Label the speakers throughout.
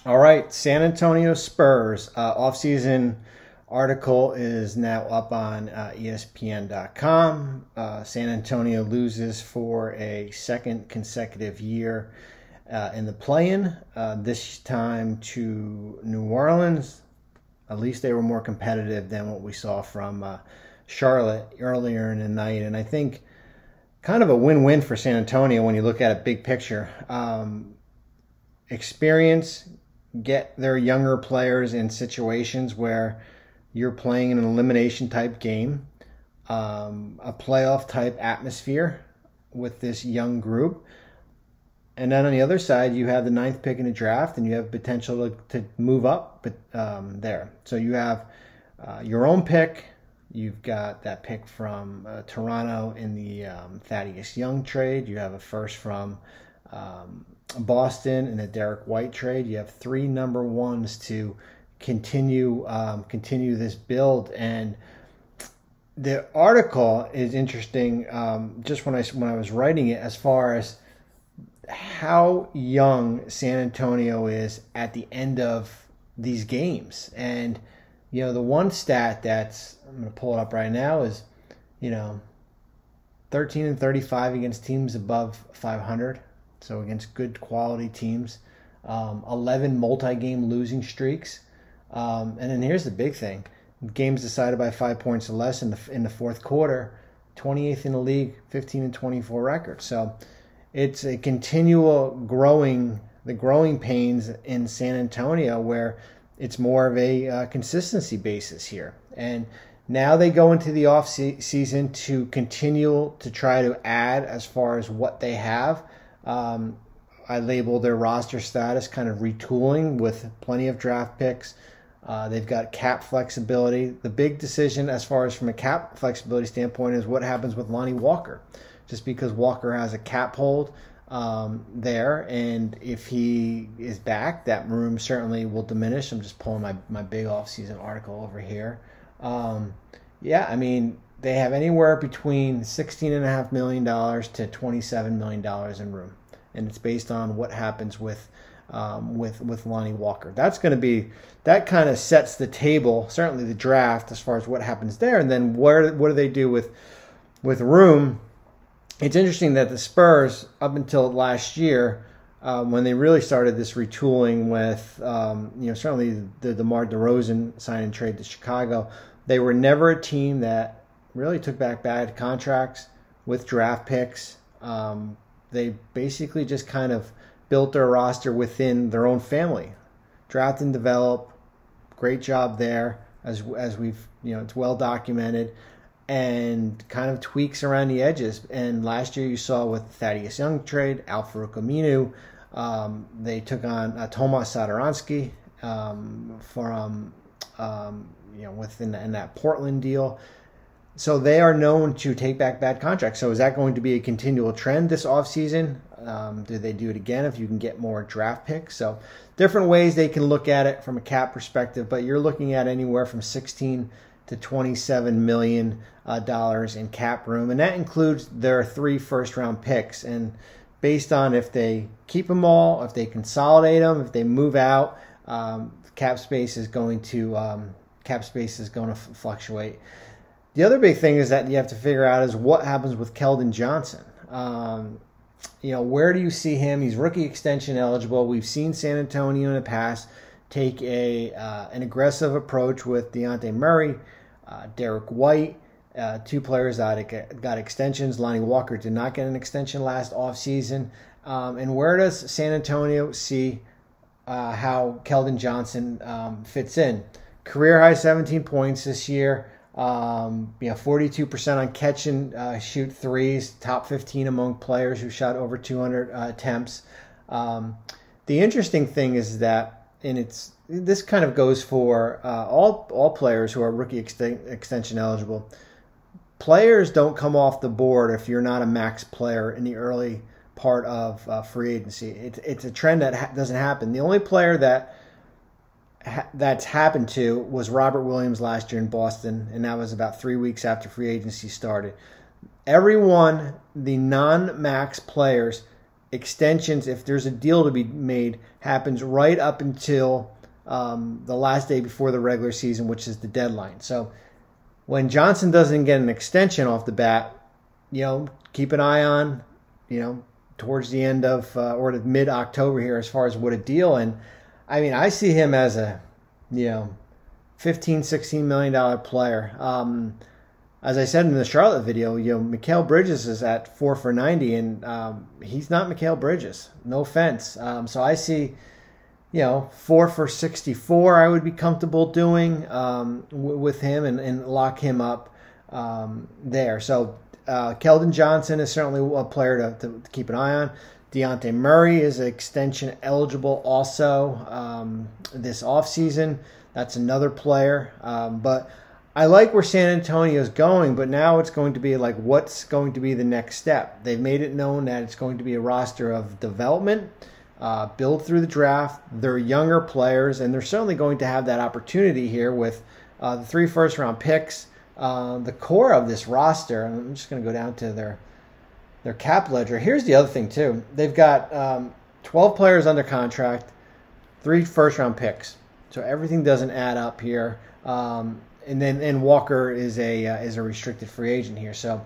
Speaker 1: All right, San Antonio Spurs offseason article is now up on ESPN.com. San Antonio loses for a second consecutive year in the play-in, this time to New Orleans. At least they were more competitive than what we saw from Charlotte earlier in the night. And I think kind of a win-win for San Antonio when you look at it big picture. Experience, get their younger players in situations where you're playing in an elimination type game, a playoff type atmosphere with this young group. And then on the other side, you have the ninth pick in the draft, and you have potential to move up there. So you have your own pick. You've got that pick from Toronto in the Thaddeus Young trade. You have a first from Boston in a Derek White trade. You have 3 number ones to continue this build. And the article is interesting. Just when I was writing it, as far as how young San Antonio is at the end of these games. And the one stat that's, I'm going to pull it up right now, is 13 and 35 against teams above 500. So against good quality teams. 11 multi-game losing streaks. And then here's the big thing. Games decided by 5 points or less in the fourth quarter. 28th in the league, 15 and 24 record. So it's a continual growing pains in San Antonio, where it's more of a consistency basis here. And now they go into the off season to continue to try to add as far as what they have. I label their roster status kind of retooling with plenty of draft picks. They've got cap flexibility. The big decision as far as from a cap flexibility standpoint is what happens with Lonnie Walker. Just because Walker has a cap hold there, and if he is back, that room certainly will diminish. I'm just pulling my big offseason article over here. I mean, they have anywhere between $16.5 million to $27 million in room, and it's based on what happens with Lonnie Walker. That kind of sets the table, certainly the draft, as far as what happens there, and then what do they do with room? It's interesting that the Spurs, up until last year, when they really started this retooling with, certainly the DeMar DeRozan sign and trade to Chicago, they were never a team that really took back bad contracts with draft picks. They basically just kind of built their roster within their own family. Draft and develop, great job there, as we've, it's well documented. And kind of tweaks around the edges. And last year you saw with the Thaddeus Young trade, Al-Farouq Aminu, they took on Tomas Satoransky from within that Portland deal. So they are known to take back bad contracts. So is that going to be a continual trend this offseason? Do they do it again if you can get more draft picks? So different ways they can look at it from a cap perspective, but you're looking at anywhere from 16 to $27 million in cap room, and that includes their 3 first-round picks. And based on if they keep them all, if they consolidate them, if they move out, cap space is going to fluctuate. The other big thing is that you have to figure out is what happens with Keldon Johnson. Where do you see him? He's rookie extension eligible. We've seen San Antonio in the past take an aggressive approach with Dejounte Murray, Derek White, 2 players that got extensions. Lonnie Walker did not get an extension last offseason. And where does San Antonio see how Keldon Johnson fits in? Career high 17 points this year. 42% on catch and shoot threes. Top 15 among players who shot over 200 attempts. The interesting thing is that, this kind of goes for all players who are rookie extension eligible. Players don't come off the board if you're not a max player in the early part of free agency. It's a trend that doesn't happen. The only player that's happened to was Robert Williams last year in Boston, and that was about 3 weeks after free agency started. Everyone, the non-max players, extensions, if there's a deal to be made, happens right up until the last day before the regular season, which is the deadline. So when Johnson doesn't get an extension off the bat, keep an eye on, towards the end of or to mid-October here as far as what a deal. And I mean, I see him as a, $15, $16 million player. As I said in the Charlotte video, Mikal Bridges is at 4 for 90, and he's not Mikal Bridges. No offense. So I see, 4 for 64. I would be comfortable doing with him and lock him up there. So Keldon Johnson is certainly a player to keep an eye on. Dejounte Murray is extension eligible also this offseason. That's another player. But I like where San Antonio is going, but now it's going to be like, what's going to be the next step? They've made it known that it's going to be a roster of development, build through the draft. They're younger players, and they're certainly going to have that opportunity here with the 3 first-round picks. The core of this roster, and I'm just going to go down to their cap ledger. Here's the other thing, too. They've got 12 players under contract, 3 first-round picks. So everything doesn't add up here. And Walker is a restricted free agent here. So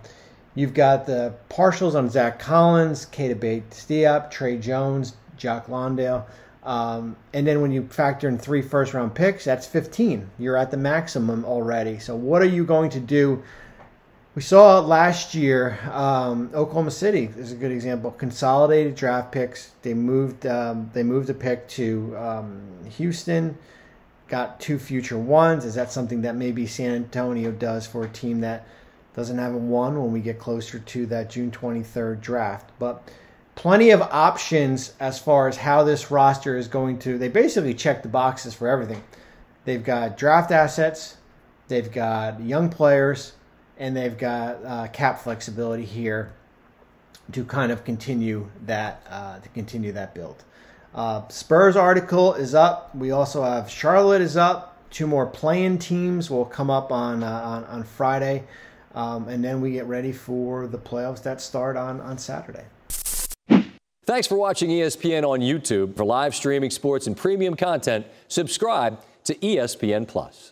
Speaker 1: you've got the partials on Zach Collins, Keita Bates-Diop, Trey Jones, Jock Landale. And then when you factor in 3 first-round picks, that's 15. You're at the maximum already. So what are you going to do? We saw last year, Oklahoma City is a good example. Consolidated draft picks. They moved a pick to Houston. Got 2 future ones. Is that something that maybe San Antonio does for a team that doesn't have a 1 when we get closer to that June 23rd draft? But plenty of options as far as how this roster is going to. They basically check the boxes for everything. They've got draft assets, they've got young players, and they've got cap flexibility here to kind of continue that build. Spurs article is up. We also have Charlotte is up. 2 more play-in teams will come up on Friday, and then we get ready for the playoffs that start on Saturday.
Speaker 2: Thanks for watching ESPN on YouTube. For live streaming sports and premium content, subscribe to ESPN+.